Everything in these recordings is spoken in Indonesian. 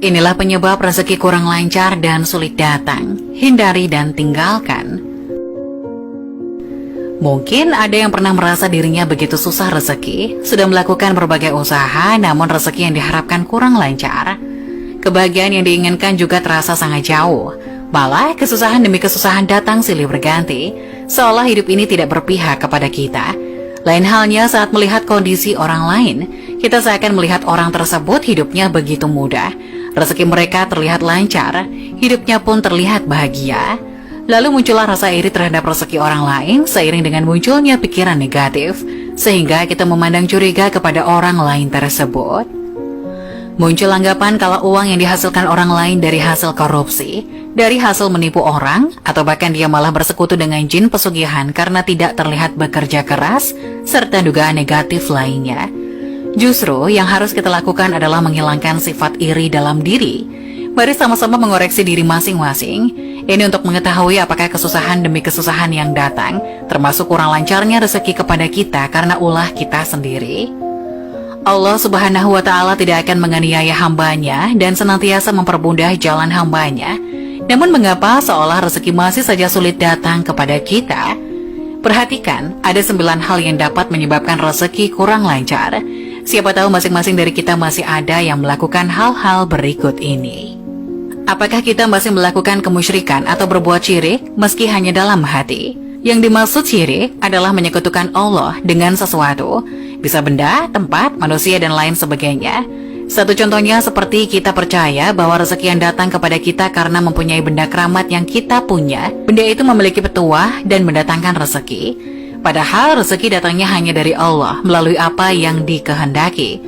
Inilah penyebab rezeki kurang lancar dan sulit datang. Hindari dan tinggalkan. Mungkin ada yang pernah merasa dirinya begitu susah rezeki, sudah melakukan berbagai usaha, namun rezeki yang diharapkan kurang lancar. Kebahagiaan yang diinginkan juga terasa sangat jauh. Malah kesusahan demi kesusahan datang silih berganti, seolah hidup ini tidak berpihak kepada kita. Lain halnya saat melihat kondisi orang lain, kita seakan melihat orang tersebut hidupnya begitu mudah. Rezeki mereka terlihat lancar, hidupnya pun terlihat bahagia. Lalu muncullah rasa iri terhadap rezeki orang lain seiring dengan munculnya pikiran negatif, sehingga kita memandang curiga kepada orang lain tersebut. Muncul anggapan kalau uang yang dihasilkan orang lain dari hasil korupsi, dari hasil menipu orang, atau bahkan dia malah bersekutu dengan jin pesugihan karena tidak terlihat bekerja keras, serta dugaan negatif lainnya. Justru yang harus kita lakukan adalah menghilangkan sifat iri dalam diri. Mari sama-sama mengoreksi diri masing-masing. Ini untuk mengetahui apakah kesusahan demi kesusahan yang datang, termasuk kurang lancarnya rezeki kepada kita karena ulah kita sendiri. Allah Subhanahu wa Ta'ala tidak akan menganiaya hambanya dan senantiasa mempermudah jalan hambanya. Namun mengapa seolah rezeki masih saja sulit datang kepada kita? Perhatikan, ada 9 hal yang dapat menyebabkan rezeki kurang lancar. Siapa tahu masing-masing dari kita masih ada yang melakukan hal-hal berikut ini. Apakah kita masih melakukan kemusyrikan atau berbuat syirik meski hanya dalam hati? Yang dimaksud syirik adalah menyekutukan Allah dengan sesuatu, bisa benda, tempat, manusia, dan lain sebagainya. Satu contohnya seperti kita percaya bahwa rezeki yang datang kepada kita karena mempunyai benda keramat yang kita punya. Benda itu memiliki petuah dan mendatangkan rezeki. Padahal rezeki datangnya hanya dari Allah melalui apa yang dikehendaki.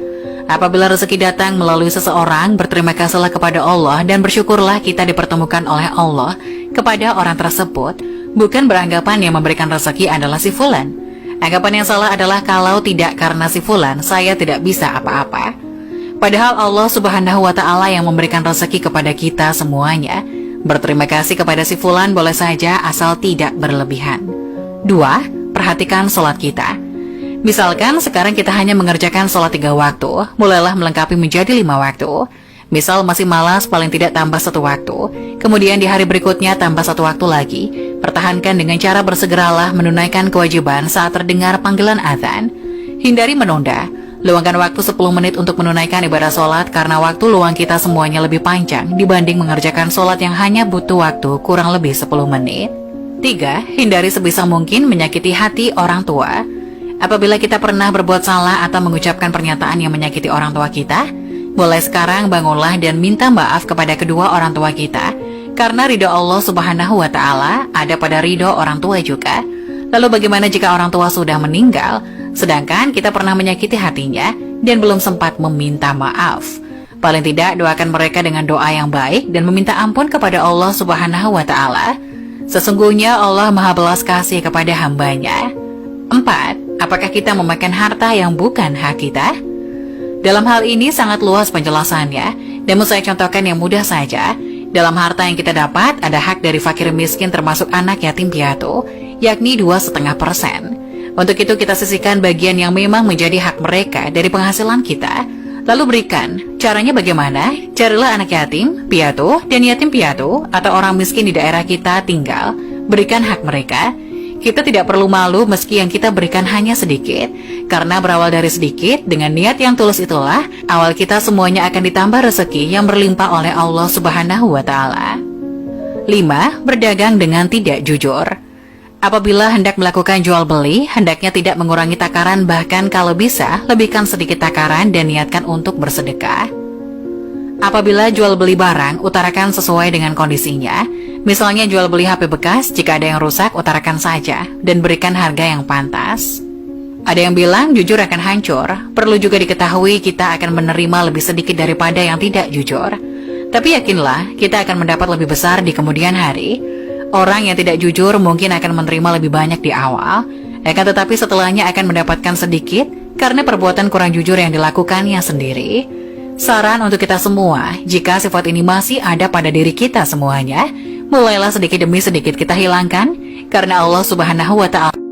Apabila rezeki datang melalui seseorang, berterima kasihlah kepada Allah dan bersyukurlah kita dipertemukan oleh Allah kepada orang tersebut. Bukan beranggapan yang memberikan rezeki adalah si fulan. Anggapan yang salah adalah kalau tidak karena si fulan, saya tidak bisa apa-apa. Padahal Allah Subhanahu wa Ta'ala yang memberikan rezeki kepada kita semuanya. Berterima kasih kepada si fulan boleh saja asal tidak berlebihan. 2. Perhatikan sholat kita. Misalkan sekarang kita hanya mengerjakan sholat 3 waktu, mulailah melengkapi menjadi 5 waktu. Misal masih malas, paling tidak tambah 1 waktu. Kemudian di hari berikutnya tambah 1 waktu lagi. Pertahankan dengan cara bersegeralah menunaikan kewajiban saat terdengar panggilan azan. Hindari menunda. Luangkan waktu 10 menit untuk menunaikan ibadah sholat karena waktu luang kita semuanya lebih panjang dibanding mengerjakan sholat yang hanya butuh waktu kurang lebih 10 menit. 3. Hindari sebisa mungkin menyakiti hati orang tua. Apabila kita pernah berbuat salah atau mengucapkan pernyataan yang menyakiti orang tua kita, mulai sekarang bangunlah dan minta maaf kepada kedua orang tua kita. Karena ridho Allah Subhanahu wa Ta'ala ada pada ridho orang tua juga. Lalu bagaimana jika orang tua sudah meninggal, sedangkan kita pernah menyakiti hatinya dan belum sempat meminta maaf? Paling tidak doakan mereka dengan doa yang baik dan meminta ampun kepada Allah Subhanahu wa Ta'ala. Sesungguhnya Allah Maha Belas Kasih kepada hambanya. 4. Apakah kita memakan harta yang bukan hak kita? Dalam hal ini sangat luas penjelasannya, namun saya contohkan yang mudah saja. Dalam harta yang kita dapat, ada hak dari fakir miskin termasuk anak yatim piatu, yakni 2,5%. Untuk itu kita sisihkan bagian yang memang menjadi hak mereka dari penghasilan kita, lalu berikan. Caranya bagaimana? Carilah anak yatim, piatu, dan yatim piatu, atau orang miskin di daerah kita tinggal, berikan hak mereka. Kita tidak perlu malu meski yang kita berikan hanya sedikit, karena berawal dari sedikit, dengan niat yang tulus itulah, awal kita semuanya akan ditambah rezeki yang berlimpah oleh Allah Subhanahu wa Ta'ala. 5. Berdagang dengan tidak jujur. Apabila hendak melakukan jual beli, hendaknya tidak mengurangi takaran, bahkan kalau bisa, lebihkan sedikit takaran dan niatkan untuk bersedekah. Apabila jual beli barang, utarakan sesuai dengan kondisinya. Misalnya jual beli HP bekas, jika ada yang rusak, utarakan saja dan berikan harga yang pantas. Ada yang bilang jujur akan hancur. Perlu juga diketahui kita akan menerima lebih sedikit daripada yang tidak jujur. Tapi yakinlah, kita akan mendapat lebih besar di kemudian hari. Orang yang tidak jujur mungkin akan menerima lebih banyak di awal, akan tetapi setelahnya akan mendapatkan sedikit karena perbuatan kurang jujur yang dilakukannya sendiri. Saran untuk kita semua, jika sifat ini masih ada pada diri kita semuanya, mulailah sedikit demi sedikit kita hilangkan, karena Allah Subhanahu wa Ta'ala